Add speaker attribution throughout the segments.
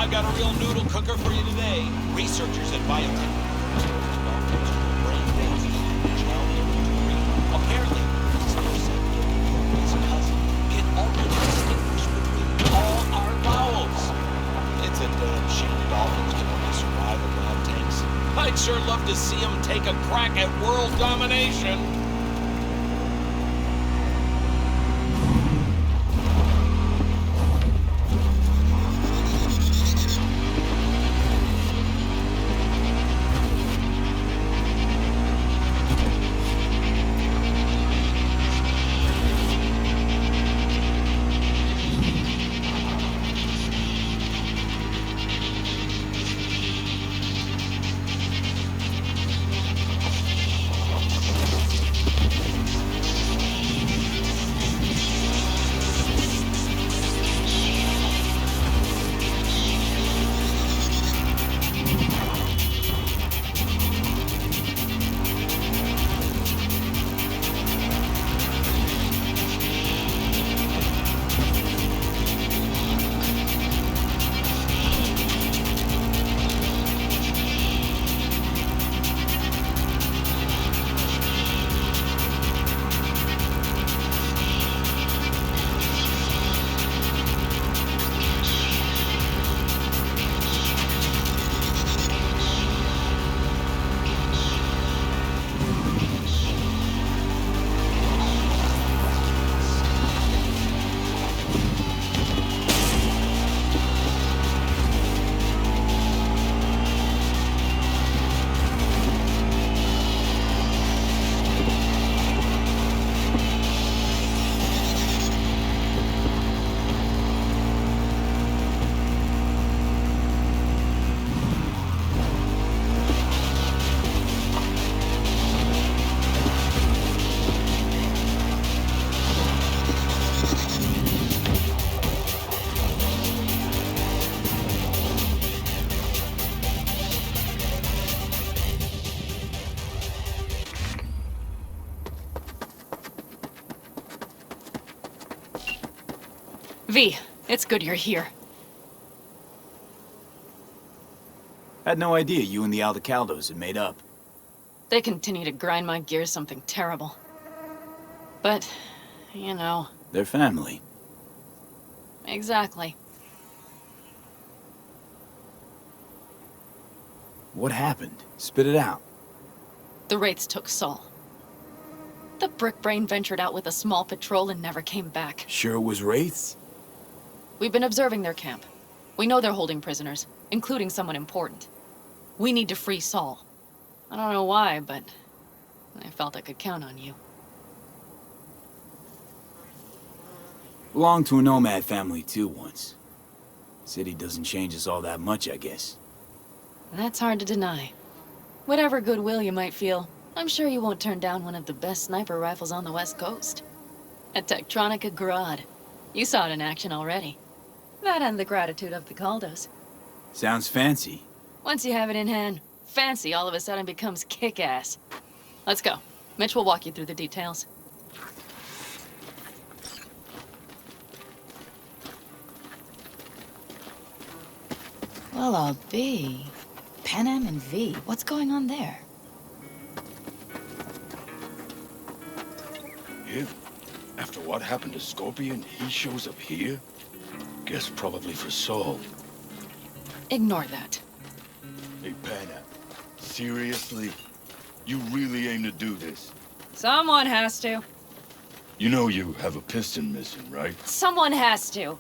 Speaker 1: I've got a real noodle cooker for you today. Researchers at biotech brain waves gel into apparently, this his cousin can already distinguish between all our vowels. It's a damn shame dolphins can only survive in lab tanks. I'd sure love to see them take a crack at world domination.
Speaker 2: V, it's good you're here.
Speaker 3: Had no idea you and the Aldecaldos had made up.
Speaker 2: They continue to grind my gears something terrible. But, you know...
Speaker 3: They're family.
Speaker 2: Exactly.
Speaker 3: What happened? Spit it out.
Speaker 2: The Wraiths took Saul. The Brickbrain ventured out with a small patrol and never came back.
Speaker 3: Sure it was Wraiths?
Speaker 2: We've been observing their camp. We know they're holding prisoners, including someone important. We need to free Saul. I don't know why, but I felt I could count on you.
Speaker 3: Belonged to a nomad family too once. City doesn't change us all that much, I guess.
Speaker 2: That's hard to deny. Whatever goodwill you might feel, I'm sure you won't turn down one of the best sniper rifles on the West Coast. A Tektronica Grad. You saw it in action already. That and the gratitude of the Caldos.
Speaker 3: Sounds fancy.
Speaker 2: Once you have it in hand, fancy all of a sudden becomes kick-ass. Let's go. Mitch will walk you through the details.
Speaker 4: Well, I'll be. Panam and V, what's going on there?
Speaker 5: Him? After what happened to Scorpion, he shows up here? Guess probably for Saul.
Speaker 2: Ignore that.
Speaker 5: Hey, Panam. Seriously? You really aim to do this?
Speaker 2: Someone has to.
Speaker 5: You know you have a piston missing, right?
Speaker 2: Someone has to.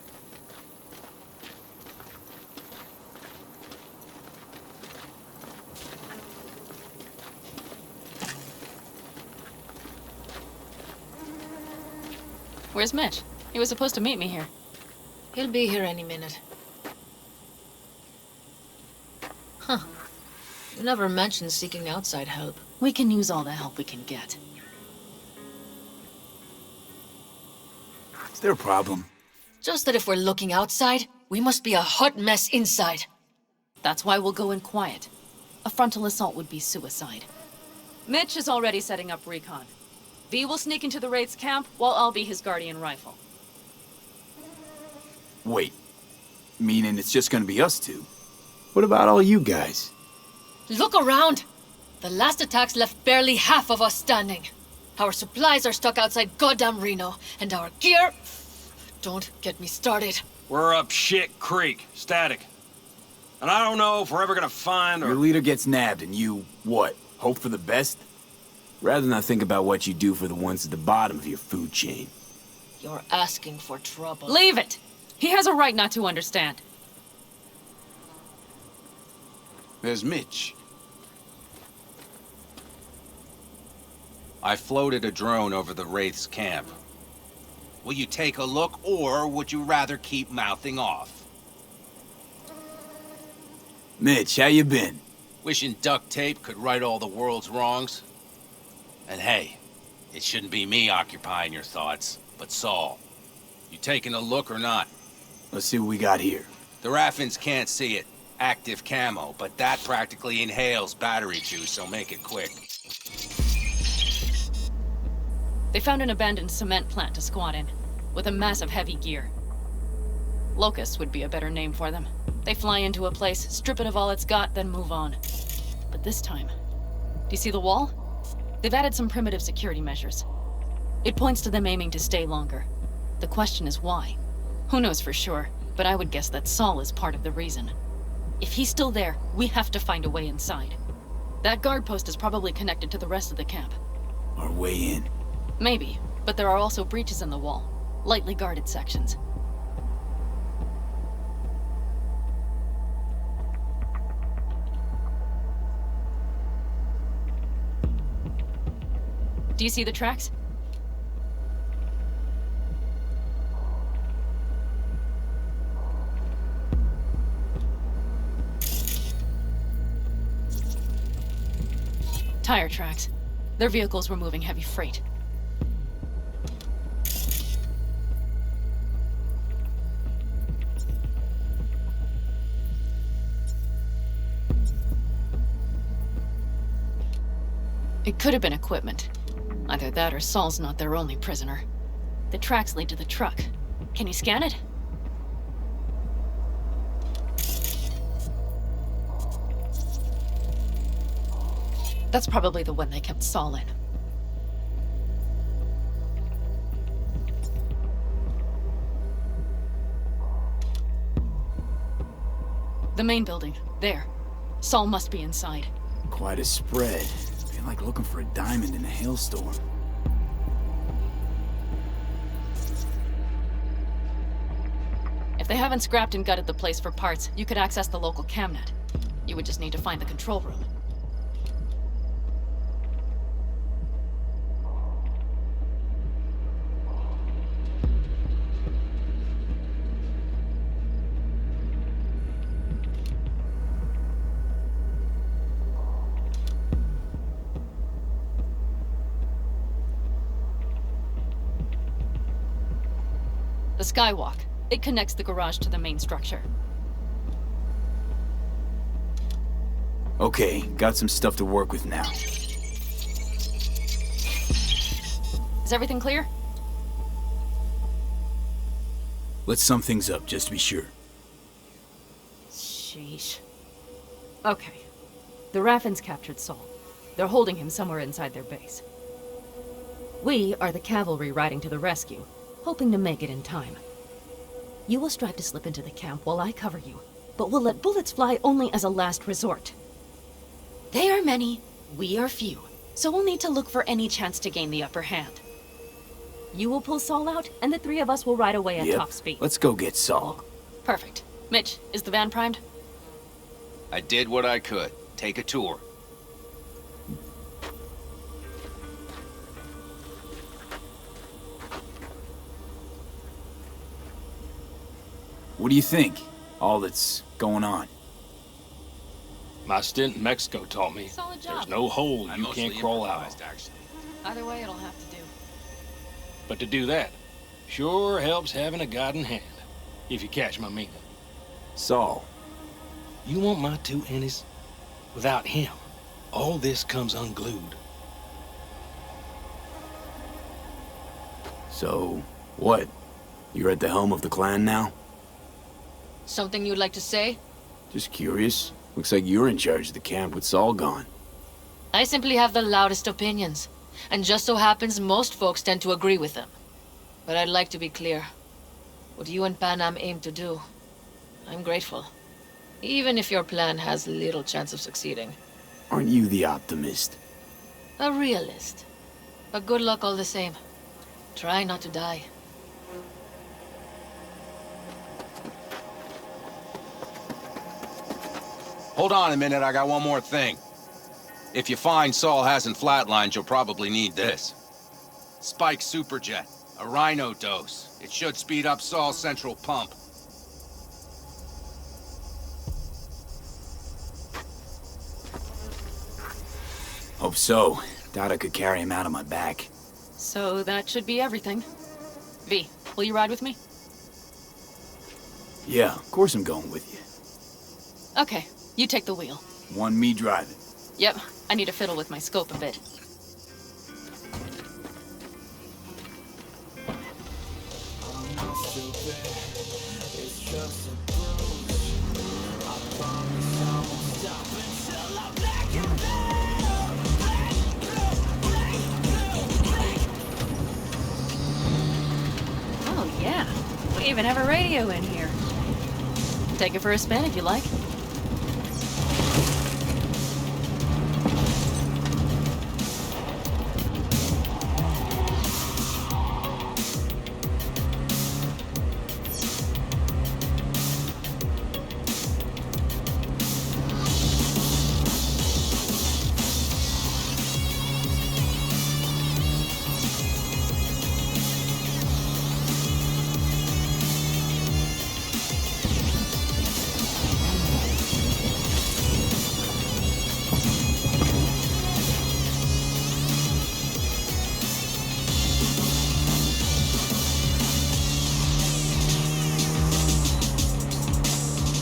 Speaker 2: Where's Mitch? He was supposed to meet me here.
Speaker 4: He'll be here any minute. Huh. You never mentioned seeking outside help.
Speaker 2: We can use all the help we can get.
Speaker 3: Is there a problem?
Speaker 4: Just that if we're looking outside, we must be a hot mess inside.
Speaker 2: That's why we'll go in quiet. A frontal assault would be suicide. Mitch is already setting up recon. V will sneak into the Wraith's camp, while I'll be his guardian rifle.
Speaker 3: Wait. Meaning it's just gonna be us two. What about all you guys?
Speaker 6: Look around! The last attacks left barely half of us standing. Our supplies are stuck outside goddamn Reno, and our gear... Don't get me started.
Speaker 7: We're up shit creek, static. And I don't know if we're ever gonna find
Speaker 3: Your
Speaker 7: or...
Speaker 3: leader gets nabbed and you, what, hope for the best? Rather not think about what you do for the ones at the bottom of your food chain.
Speaker 6: You're asking for trouble.
Speaker 2: Leave it! He has a right not to understand.
Speaker 8: There's Mitch.
Speaker 1: I floated a drone over the Wraith's camp. Will you take a look, or would you rather keep mouthing off?
Speaker 3: Mitch, how you been?
Speaker 1: Wishing duct tape could right all the world's wrongs? And hey, it shouldn't be me occupying your thoughts, but Saul. You taking a look or not?
Speaker 3: Let's see what we got here.
Speaker 1: The Raffins can't see it. Active camo, but that practically inhales battery juice, so make it quick.
Speaker 2: They found an abandoned cement plant to squat in, with a massive heavy gear. Locusts would be a better name for them. They fly into a place, strip it of all it's got, then move on. But this time... Do you see the wall? They've added some primitive security measures. It points to them aiming to stay longer. The question is why? Who knows for sure, but I would guess that Saul is part of the reason. If he's still there, we have to find a way inside. That guard post is probably connected to the rest of the camp.
Speaker 3: Our way in.
Speaker 2: Maybe, but there are also breaches in the wall. Lightly guarded sections. Do you see the tracks? Tire tracks. Their vehicles were moving heavy freight. It could have been equipment. Either that or Saul's not their only prisoner. The tracks lead to the truck. Can you scan it? That's probably the one they kept Saul in. The main building. There. Saul must be inside.
Speaker 3: Quite a spread. Feel like looking for a diamond in a hailstorm.
Speaker 2: If they haven't scrapped and gutted the place for parts, you could access the local camnet. You would just need to find the control room. The skywalk. It connects the garage to the main structure.
Speaker 3: Okay, got some stuff to work with now.
Speaker 2: Is everything clear?
Speaker 3: Let's sum things up, just to be sure.
Speaker 2: Sheesh. Okay. The Raffins captured Saul. They're holding him somewhere inside their base. We are the cavalry riding to the rescue, hoping to make it in time. You will strive to slip into the camp while I cover you, but we'll let bullets fly only as a last resort. They are many, we are few, so we'll need to look for any chance to gain the upper hand. You will pull Saul out, and the three of us will ride away at
Speaker 3: Yep.
Speaker 2: top speed.
Speaker 3: Let's go get Saul.
Speaker 2: Perfect. Mitch, is the van primed?
Speaker 1: I did what I could. Take a tour.
Speaker 3: What do you think? All that's going on.
Speaker 5: My stint in Mexico taught me
Speaker 2: Solid job.
Speaker 5: there's no hole
Speaker 1: I
Speaker 5: you
Speaker 1: mostly
Speaker 5: can't crawl out
Speaker 1: improvised,
Speaker 5: of.
Speaker 1: actually.
Speaker 2: Either way, it'll have to do.
Speaker 5: But to do that sure helps having a guiding hand, if you catch my meaning.
Speaker 3: Saul.
Speaker 5: You want my two innies? Without him, all this comes unglued.
Speaker 3: So, what? You're at the helm of the clan now?
Speaker 6: Something you'd like to say?
Speaker 3: Just curious. Looks like you're in charge of the camp with Saul gone.
Speaker 6: I simply have the loudest opinions, and just so happens most folks tend to agree with them. But I'd like to be clear. What you and Panam aim to do, I'm grateful. Even if your plan has little chance of succeeding.
Speaker 3: Aren't you the optimist?
Speaker 6: A realist. But good luck all the same. Try not to die.
Speaker 8: Hold on a minute, I got one more thing. If you find Saul hasn't flatlined, you'll probably need this. Spike Superjet, a Rhino dose. It should speed up Saul's central pump.
Speaker 3: Hope so. Doubt I could carry him out on my back.
Speaker 2: So that should be everything. V, will you ride with me?
Speaker 3: Yeah, of course I'm going with you.
Speaker 2: Okay, you take the wheel.
Speaker 3: Want me driving?
Speaker 2: Yep, I need to fiddle with my scope a bit. Oh yeah, we even have a radio in here. Take it for a spin if you like.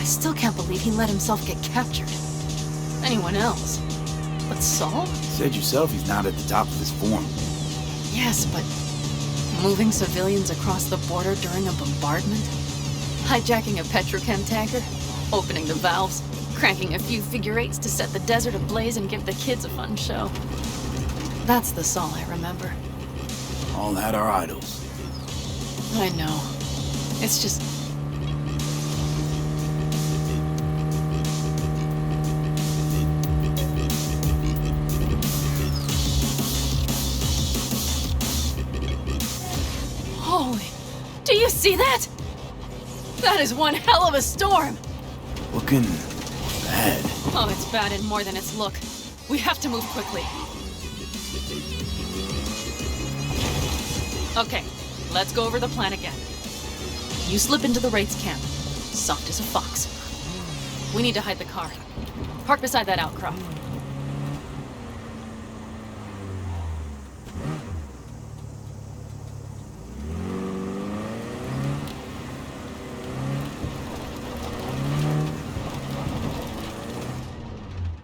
Speaker 2: Still can't believe he let himself get captured. Anyone else? But Saul?
Speaker 3: Said yourself he's not at the top of his form.
Speaker 2: Yes, but moving civilians across the border during a bombardment? Hijacking a petrochem tanker? Opening the valves? Cranking a few figure eights to set the desert ablaze and give the kids a fun show? That's the Saul I remember.
Speaker 3: All had our idols.
Speaker 2: I know. It's just... Holy... Do you see that? That is one hell of a storm!
Speaker 3: Looking bad.
Speaker 2: Oh, it's bad in more than its look. We have to move quickly. Okay, let's go over the plan again. You slip into the Wraith's camp, soft as a fox. We need to hide the car. Park beside that outcrop.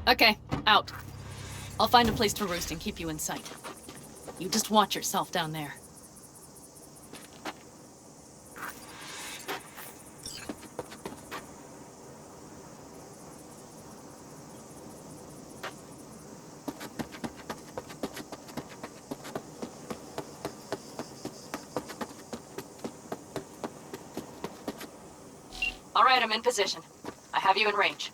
Speaker 2: Okay, out. I'll find a place to roost and keep you in sight. You just watch yourself down there. All right, I'm in position. I have you in range.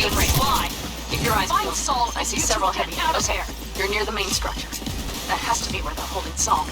Speaker 2: within range. Keep your eyes peeled. Saul, I see several heavy hitters here. You're near the main structure. That has to be where they're holding Saul.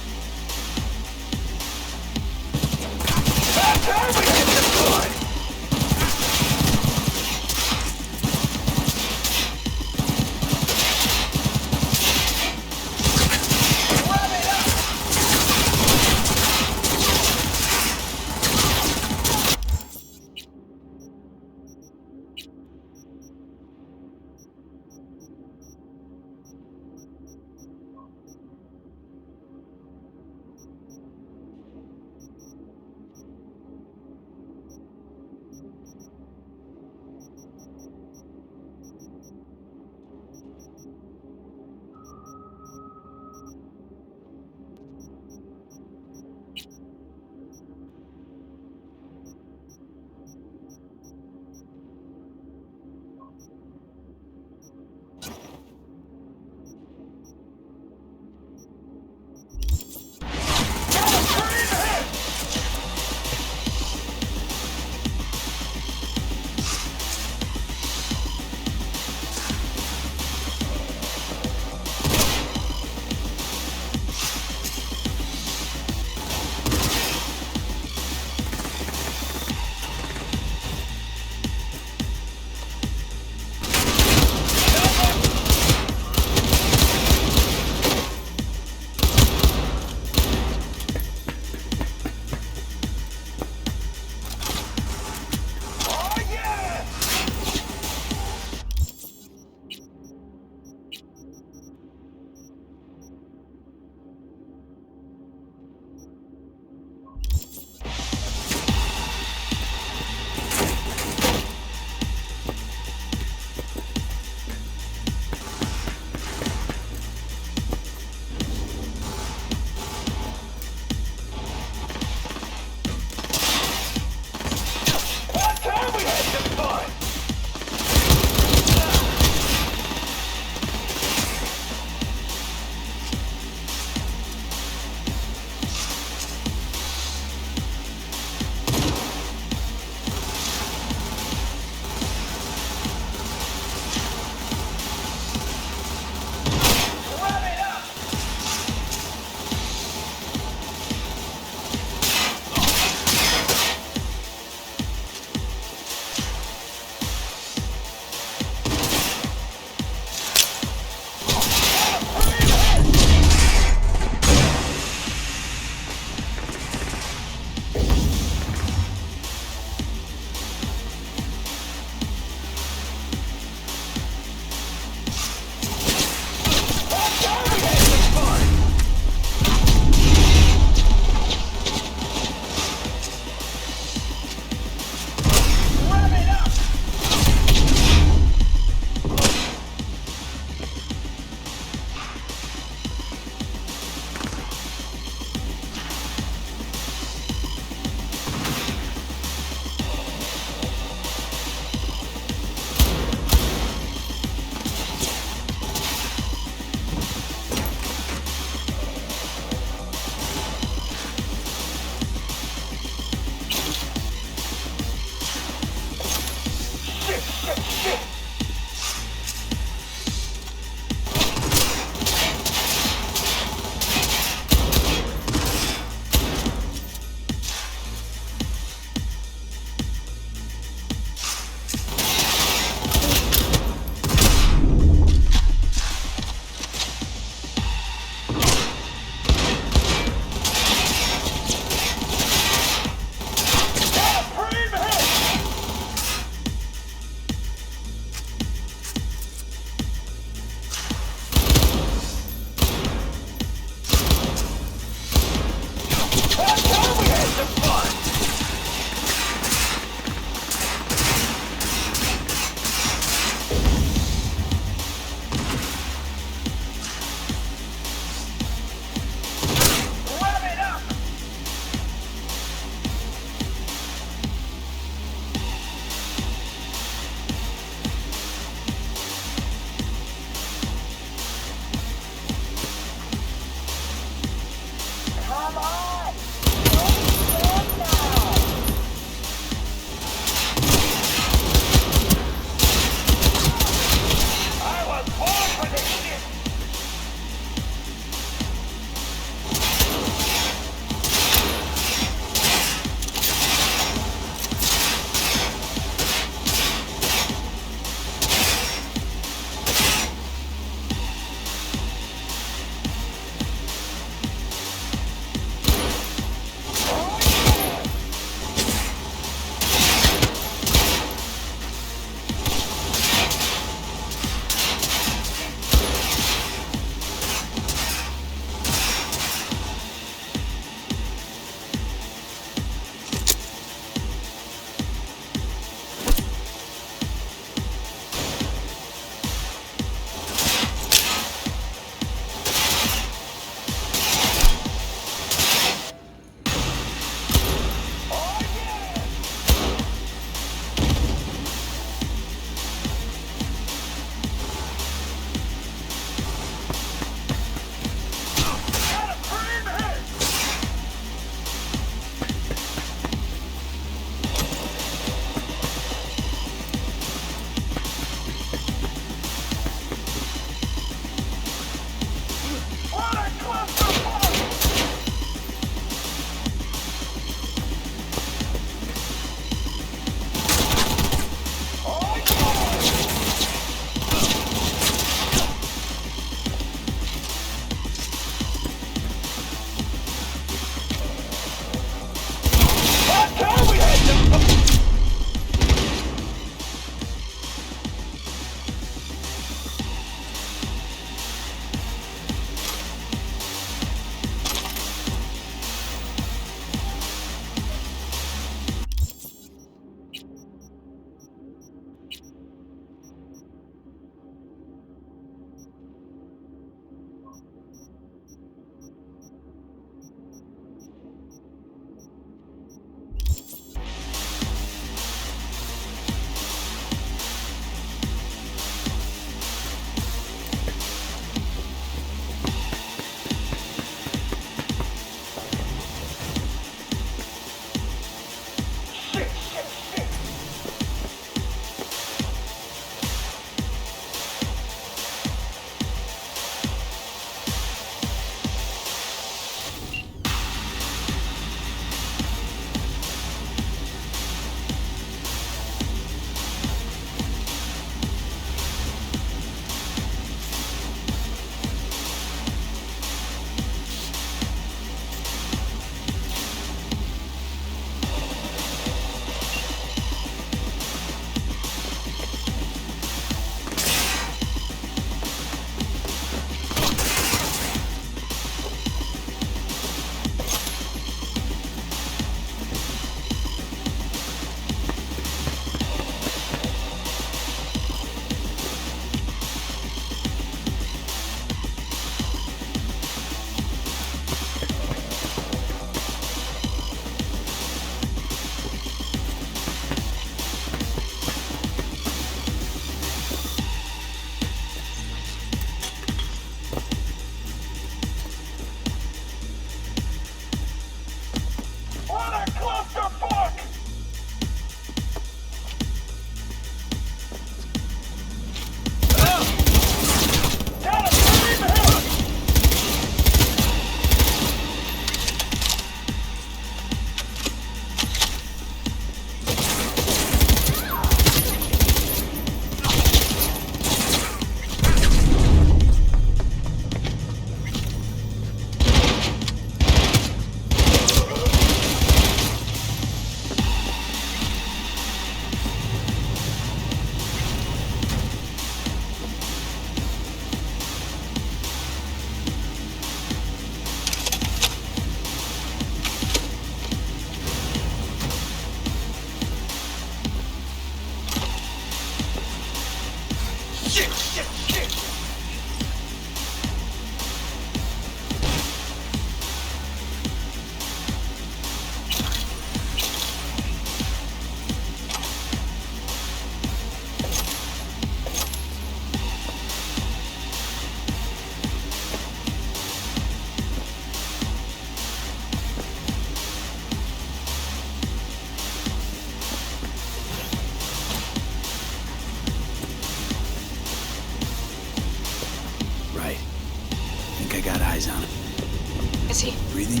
Speaker 3: eyes on him.
Speaker 2: Is he
Speaker 3: Breathing?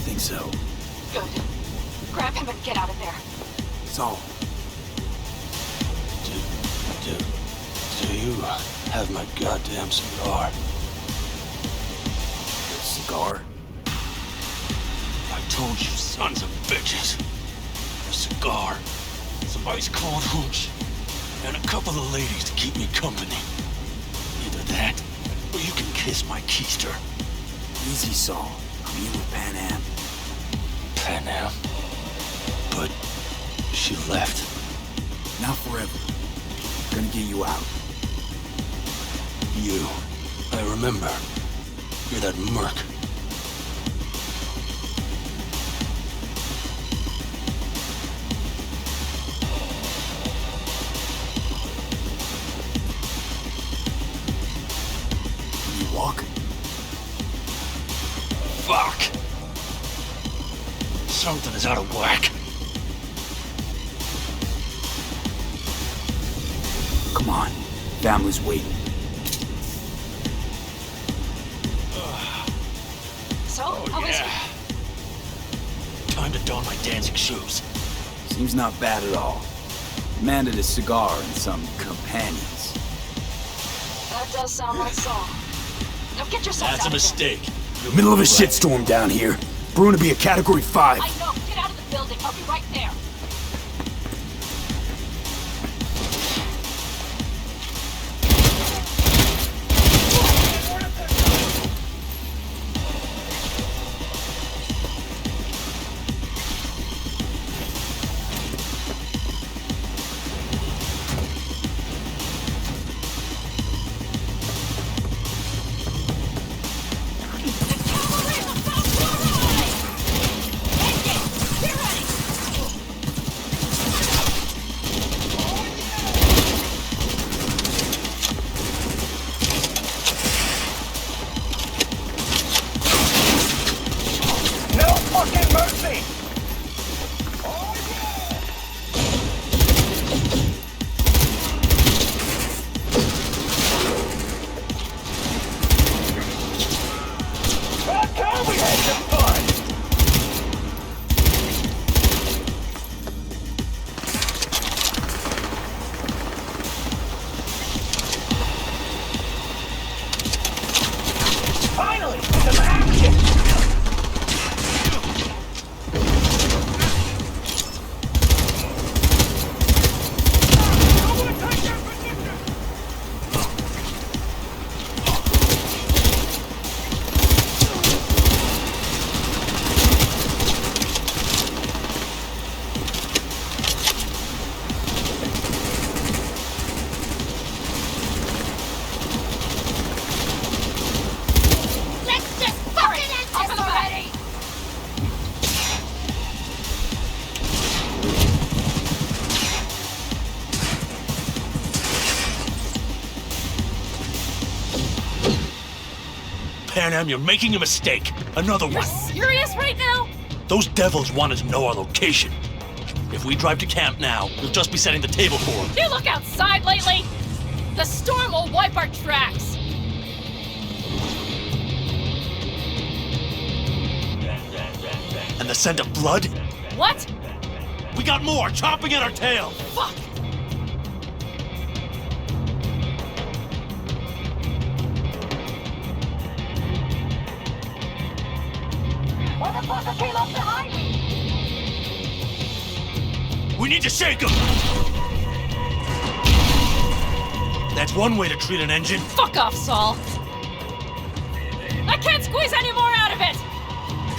Speaker 3: Think so.
Speaker 2: good? Grab him and get out of there.
Speaker 3: Saul,
Speaker 5: Do you have my goddamn cigar?
Speaker 3: cigar?
Speaker 5: I told you, sons of bitches. A cigar, some ice cold hooch, and a couple of ladies to keep me company. Either that, or you can kiss my keister.
Speaker 3: Easy, Saul. I'm here with Pan Am.
Speaker 5: Pan Am? But she left.
Speaker 3: Not forever. Gonna get you out.
Speaker 5: You. I remember. You're that merc.
Speaker 3: Can you walk?
Speaker 5: Fuck! Something is out of whack.
Speaker 3: Come on. Family's waiting.
Speaker 2: So,
Speaker 5: Oh,
Speaker 2: how is
Speaker 5: yeah.
Speaker 2: he?
Speaker 5: Time to don my dancing shoes.
Speaker 3: Seems not bad at all. Demanded a cigar and some companions.
Speaker 2: That does sound like Saul. Now get yourself
Speaker 5: That's
Speaker 2: out
Speaker 5: a
Speaker 2: of there.
Speaker 5: mistake.
Speaker 3: Middle of a shitstorm down here. Brewing to be a Category 5.
Speaker 2: I know. Get out of the building. I'll be right there.
Speaker 5: Pan Am, you're making a mistake. Another one.
Speaker 2: Serious right now?
Speaker 5: Those devils wanted to know our location. If we drive to camp now, we'll just be setting the table for them.
Speaker 2: You look outside lately? The storm will wipe our tracks.
Speaker 5: And the scent of blood?
Speaker 2: What?
Speaker 5: We got more chomping at our tail.
Speaker 2: Fuck! Motherfucker came up behind me!
Speaker 5: We need to shake them. That's one way to treat an engine.
Speaker 2: Fuck off, Saul! I can't squeeze any more out of it!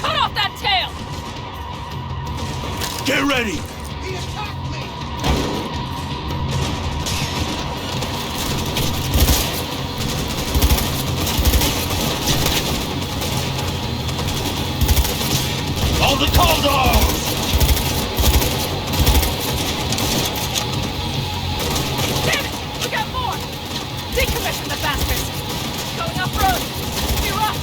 Speaker 2: Cut off that tail!
Speaker 5: Get ready. All the call dogs!
Speaker 2: Damn it! We got more! Decommission the bastards! Going off-road! Be rough!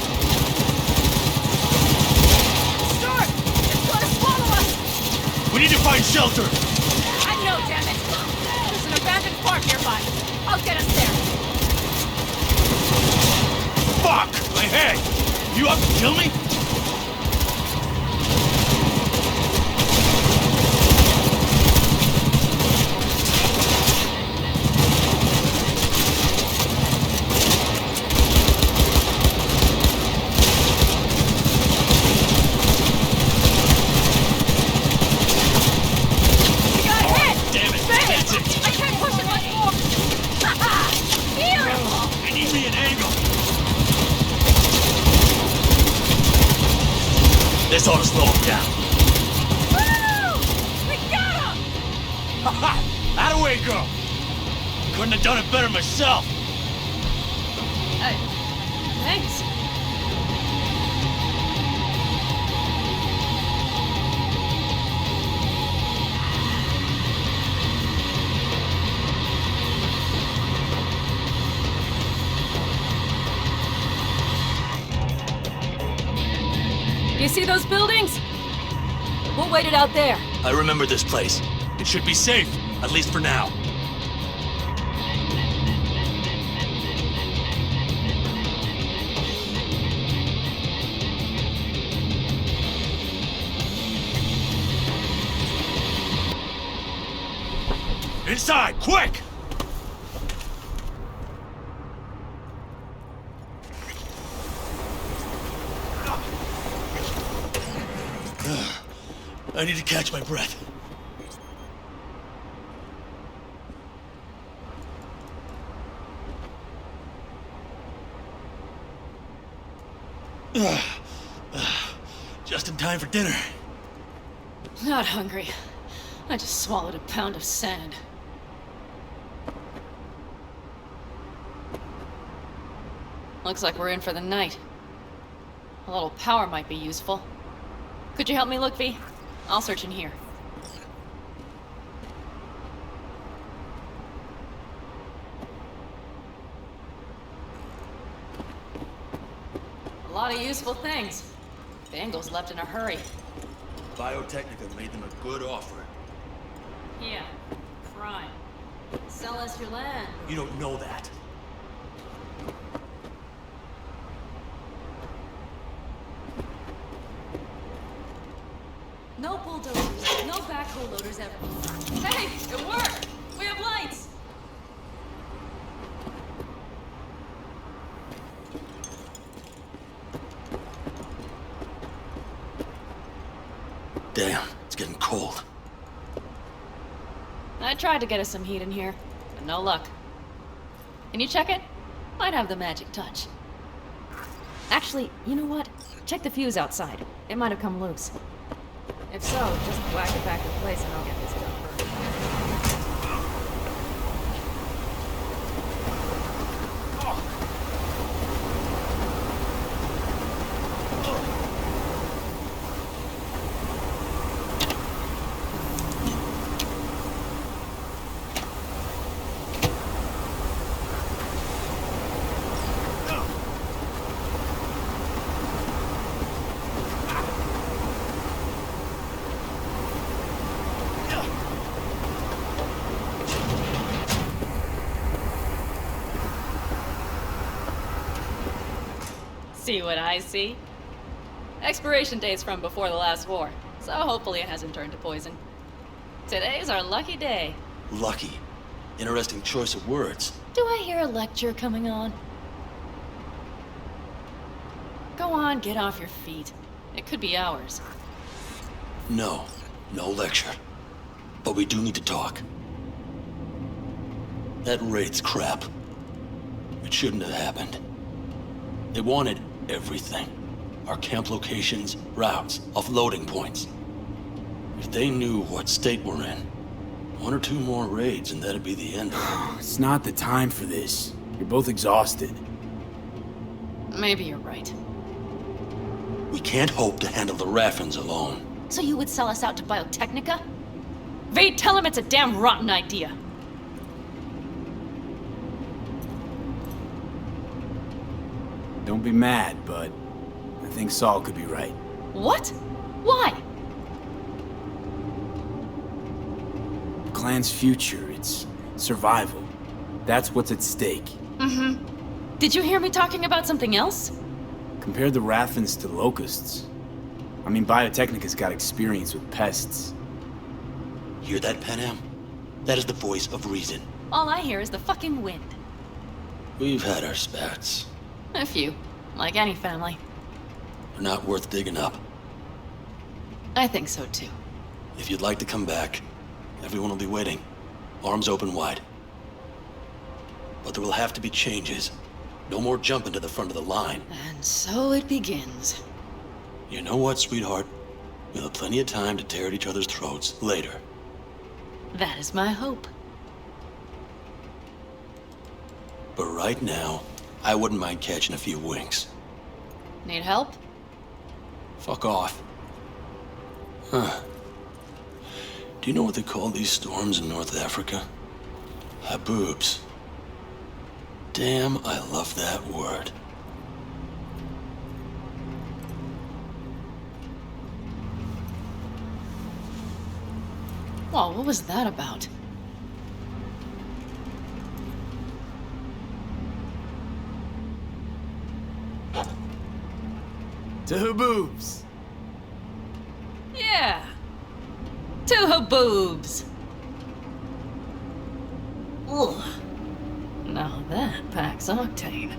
Speaker 2: Storm! It's gonna swallow us!
Speaker 5: We need to find shelter.
Speaker 2: I know, damn it! There's an abandoned park nearby. I'll get us there.
Speaker 5: Fuck! My head! You out to kill me? This ought to slow him down.
Speaker 6: Woo! We got him!
Speaker 5: Out of way, girl! Couldn't have done it better myself.
Speaker 2: Thanks. You see those buildings? We'll wait it out there.
Speaker 5: I remember this place. It should be safe, at least for now. Inside, quick! I need to catch my breath. Just in time for dinner.
Speaker 2: Not hungry. I just swallowed a pound of sand. Looks like we're in for the night. A little power might be useful. Could you help me look, V? I'll search in here. A lot of useful things. Bangles left in a hurry.
Speaker 5: Biotechnica made them a good offer.
Speaker 2: Yeah, crime. Sell us your land.
Speaker 5: You don't know that.
Speaker 2: No bulldozers, no backhoe loaders ever. Hey, it worked! We have lights!
Speaker 5: Damn, it's getting cold.
Speaker 2: I tried to get us some heat in here, but no luck. Can you check it? Might have the magic touch. Actually, you know what? Check the fuse outside. It might have come loose. If so, just whack it back in place and I'll get this done first. See what I see? Expiration date's from before the last war, so hopefully it hasn't turned to poison. Today's our lucky day.
Speaker 5: Lucky. Interesting choice of words.
Speaker 2: Do I hear a lecture coming on? Go on, get off your feet. It could be hours.
Speaker 5: No, no lecture. But we do need to talk. That raid's crap. It shouldn't have happened. They wanted everything. Our camp locations, routes, offloading points. If they knew what state we're in, one or two more raids and that'd be the end of it.
Speaker 3: It's not the time for this. You're both exhausted.
Speaker 2: Maybe you're right.
Speaker 5: We can't hope to handle the Raffins alone.
Speaker 2: So you would sell us out to Biotechnica? Vade, tell him it's a damn rotten idea.
Speaker 3: Don't be mad, but I think Saul could be right.
Speaker 2: What? Why?
Speaker 3: The clan's future, its survival. That's what's at stake.
Speaker 2: Mm-hmm. Did you hear me talking about something else?
Speaker 3: Compared the Raffins to locusts. I mean, Biotechnica's got experience with pests.
Speaker 5: Hear that, Panam? That is the voice of reason.
Speaker 2: All I hear is the fucking wind.
Speaker 5: We've had our spats.
Speaker 2: A few, like any family.
Speaker 5: They're not worth digging up.
Speaker 2: I think so too.
Speaker 5: If you'd like to come back, everyone will be waiting. Arms open wide. But there will have to be changes. No more jumping to the front of the line.
Speaker 2: And so it begins.
Speaker 5: You know what, sweetheart? We'll have plenty of time to tear at each other's throats later.
Speaker 2: That is my hope.
Speaker 5: But right now, I wouldn't mind catching a few winks.
Speaker 2: Need help?
Speaker 5: Fuck off. Huh. Do you know what they call these storms in North Africa? Haboobs. Damn, I love that word.
Speaker 2: Whoa, what was that about?
Speaker 3: To Haboobs!
Speaker 2: Yeah. To Haboobs. Ugh. Now that packs octane.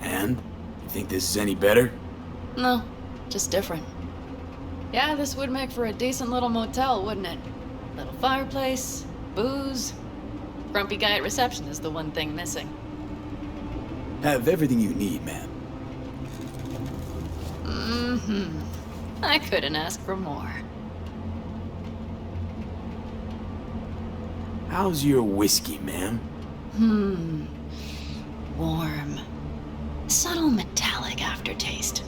Speaker 3: And? You think this is any better?
Speaker 2: No, just different. Yeah, this would make for a decent little motel, wouldn't it? Little fireplace, booze. Grumpy guy at reception is the one thing missing.
Speaker 3: Have everything you need, man.
Speaker 2: Mm-hmm. I couldn't ask for more.
Speaker 3: How's your whiskey, ma'am?
Speaker 2: Warm. Subtle metallic aftertaste.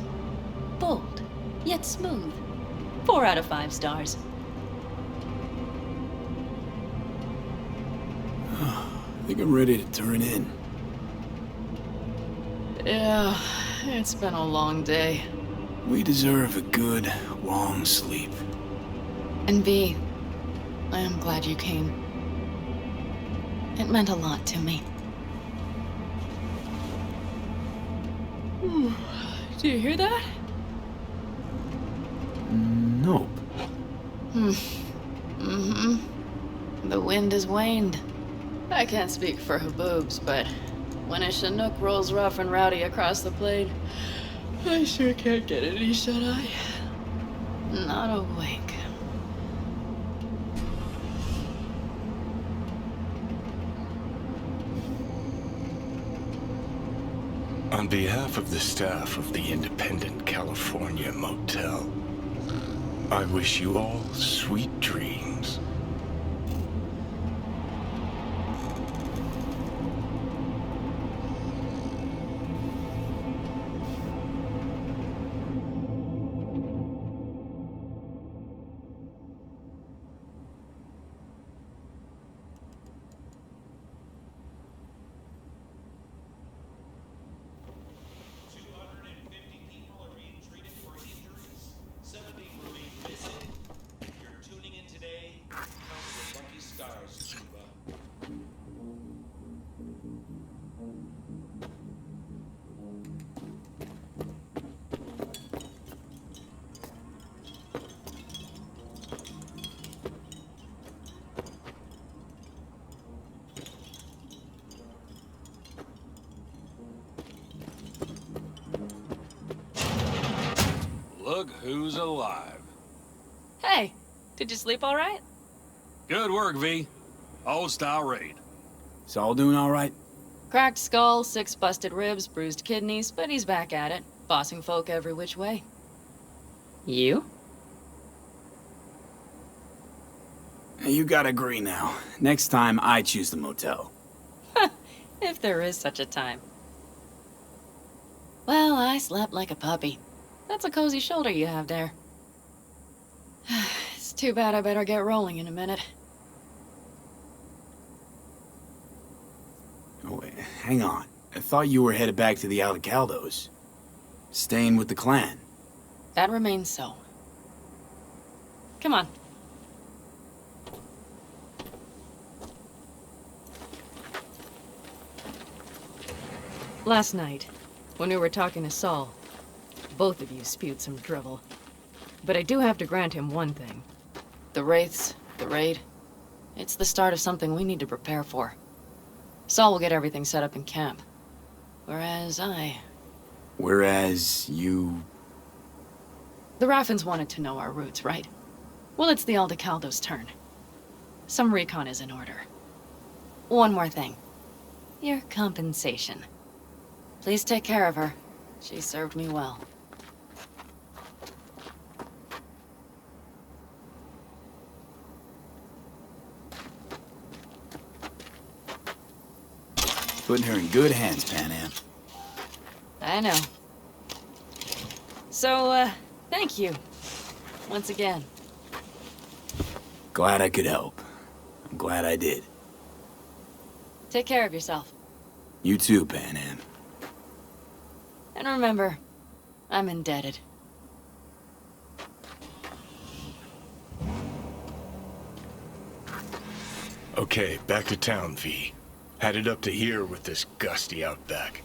Speaker 2: Bold, yet smooth. 4 out of 5 stars.
Speaker 3: I think I'm ready to turn in.
Speaker 2: Yeah, it's been a long day.
Speaker 3: We deserve a good, long sleep.
Speaker 2: And V, I am glad you came. It meant a lot to me. Do you hear that?
Speaker 3: Nope.
Speaker 2: Mm-hmm. The wind has waned. I can't speak for Haboobs, but when a Chinook rolls rough and rowdy across the plain, I sure can't get any shut-eye. Not a wink.
Speaker 9: On behalf of the staff of the Independent California Motel, I wish you all sweet dreams.
Speaker 7: Look who's alive.
Speaker 2: Hey, did you sleep all right?
Speaker 7: Good work, V. Old-style raid.
Speaker 3: Saul doing all right?
Speaker 2: Cracked skull, 6 busted ribs, bruised kidneys, but he's back at it, bossing folk every which way. You?
Speaker 3: You gotta agree now. Next time, I choose the motel.
Speaker 2: If there is such a time. Well, I slept like a puppy. That's a cozy shoulder you have there. It's too bad I better get rolling in a minute.
Speaker 3: Oh, wait, hang on. I thought you were headed back to the Alcaldos. Staying with the clan.
Speaker 2: That remains so. Come on. Last night, when we were talking to Saul, both of you spewed some drivel. But I do have to grant him one thing. The Wraiths, the raid, it's the start of something we need to prepare for. Saul will get everything set up in camp. Whereas
Speaker 3: you...
Speaker 2: The Raffins wanted to know our routes, right? Well, it's the Aldecaldo's turn. Some recon is in order. One more thing. Your compensation. Please take care of her. She served me well.
Speaker 3: Putting her in good hands, Panam.
Speaker 2: I know. So, thank you. Once again.
Speaker 3: Glad I could help. I'm glad I did.
Speaker 2: Take care of yourself.
Speaker 3: You too, Panam.
Speaker 2: And remember, I'm indebted.
Speaker 9: Okay, back to town, V. Headed up to here with this gusty outback.